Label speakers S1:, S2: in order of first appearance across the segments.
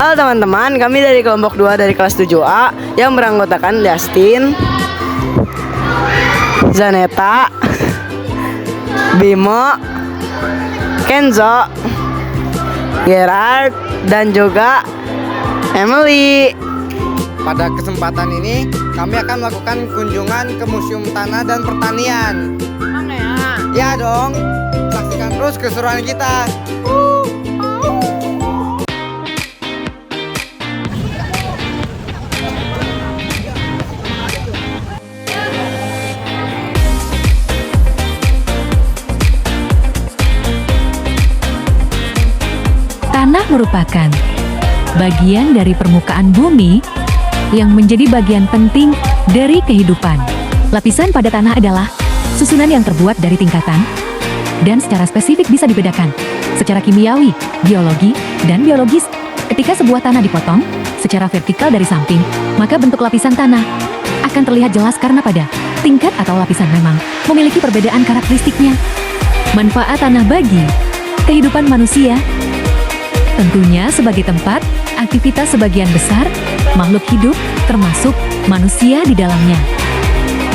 S1: Halo teman-teman, kami dari kelompok 2 dari kelas 7A yang beranggotakan Justin, Zaneta, Bimo, Kenzo, Gerard, dan juga Emily.
S2: Pada kesempatan ini kami akan melakukan kunjungan ke Museum Tanah dan Pertanian.
S1: Mana ya?
S2: Ya dong, saksikan terus keseruan kita.
S3: Tanah merupakan bagian dari permukaan bumi yang menjadi bagian penting dari kehidupan. Lapisan pada tanah adalah susunan yang terbuat dari tingkatan dan secara spesifik bisa dibedakan secara kimiawi, biologi, dan biologis. Ketika sebuah tanah dipotong secara vertikal dari samping, maka bentuk lapisan tanah akan terlihat jelas karena pada tingkat atau lapisan memang memiliki perbedaan karakteristiknya. Manfaat tanah bagi kehidupan manusia tentunya sebagai tempat aktivitas sebagian besar makhluk hidup, termasuk manusia di dalamnya.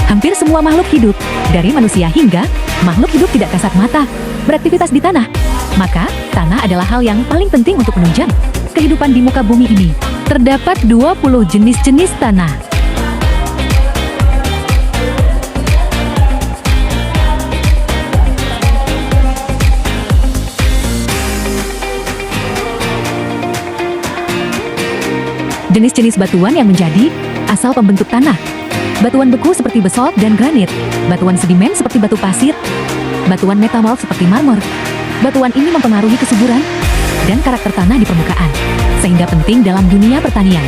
S3: Hampir semua makhluk hidup, dari manusia hingga makhluk hidup tidak kasat mata, beraktivitas di tanah. Maka, tanah adalah hal yang paling penting untuk menunjang kehidupan di muka bumi ini. Terdapat 20 jenis-jenis tanah. Jenis-jenis batuan yang menjadi asal pembentuk tanah. Batuan beku seperti basalt dan granit, batuan sedimen seperti batu pasir, batuan metamorf seperti marmor. Batuan ini mempengaruhi kesuburan dan karakter tanah di permukaan, sehingga penting dalam dunia pertanian.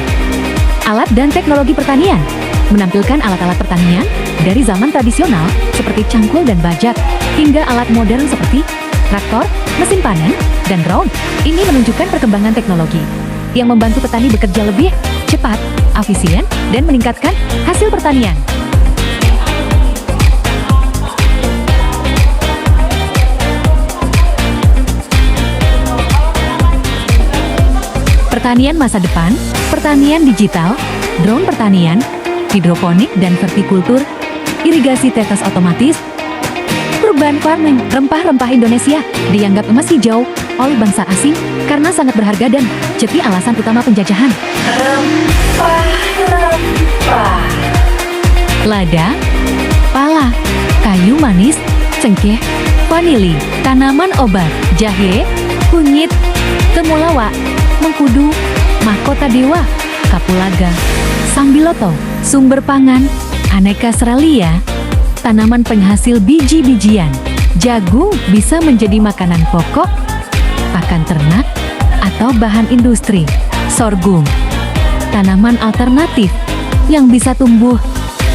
S3: Alat dan teknologi pertanian menampilkan alat-alat pertanian dari zaman tradisional seperti cangkul dan bajak, hingga alat modern seperti traktor, mesin panen, dan drone. Ini menunjukkan perkembangan teknologi yang membantu petani bekerja lebih cepat, efisien, dan meningkatkan hasil pertanian. Pertanian masa depan, pertanian digital, drone pertanian, hidroponik dan vertikultur, irigasi tetes otomatis, urban farming. Rempah-rempah Indonesia dianggap emas hijau oleh bangsa asing karena sangat berharga dan jadi alasan utama penjajahan. Rempah-rempah. Lada, pala, kayu manis, cengkeh, vanili, tanaman obat, jahe, kunyit, temulawak, mengkudu, mahkota dewa, kapulaga, sambiloto, sumber pangan, aneka seralia, tanaman penghasil biji-bijian. Jagung bisa menjadi makanan pokok, pakan ternak, atau bahan industri. Sorghum, tanaman alternatif yang bisa tumbuh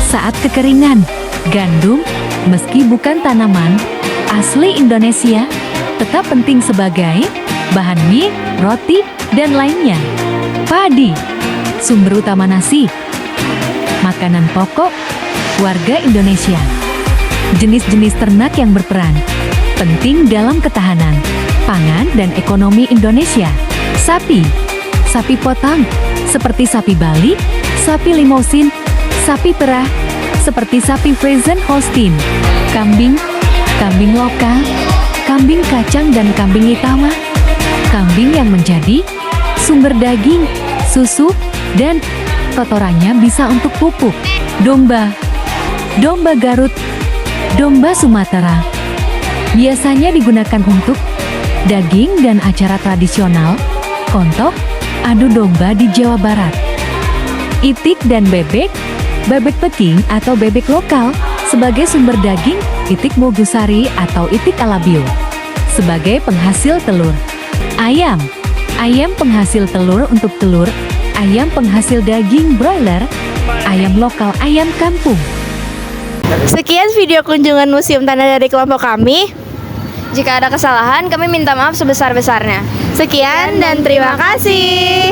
S3: saat kekeringan. Gandum, meski bukan tanaman asli Indonesia, tetap penting sebagai bahan mie, roti, dan lainnya. Padi, sumber utama nasi, makanan pokok warga Indonesia. Jenis-jenis ternak yang berperan penting dalam ketahanan pangan dan ekonomi Indonesia. Sapi, sapi potong seperti sapi Bali, sapi Limousin, sapi perah seperti sapi Friesian Holstein. Kambing, kambing lokal, kambing kacang dan kambing hitam. Kambing yang menjadi sumber daging, susu, dan kotorannya bisa untuk pupuk. Domba, domba Garut, domba Sumatera biasanya digunakan untuk daging dan acara tradisional, contoh adu domba di Jawa Barat. Itik dan bebek, bebek Peking atau bebek lokal sebagai sumber daging, itik Mogusari atau itik Alabio sebagai penghasil telur. Ayam, ayam penghasil telur untuk telur, ayam penghasil daging broiler, ayam lokal, ayam kampung.
S4: Sekian video kunjungan Museum Tanah dari kelompok kami. Jika ada kesalahan, kami minta maaf sebesar-besarnya. Sekian dan terima kasih.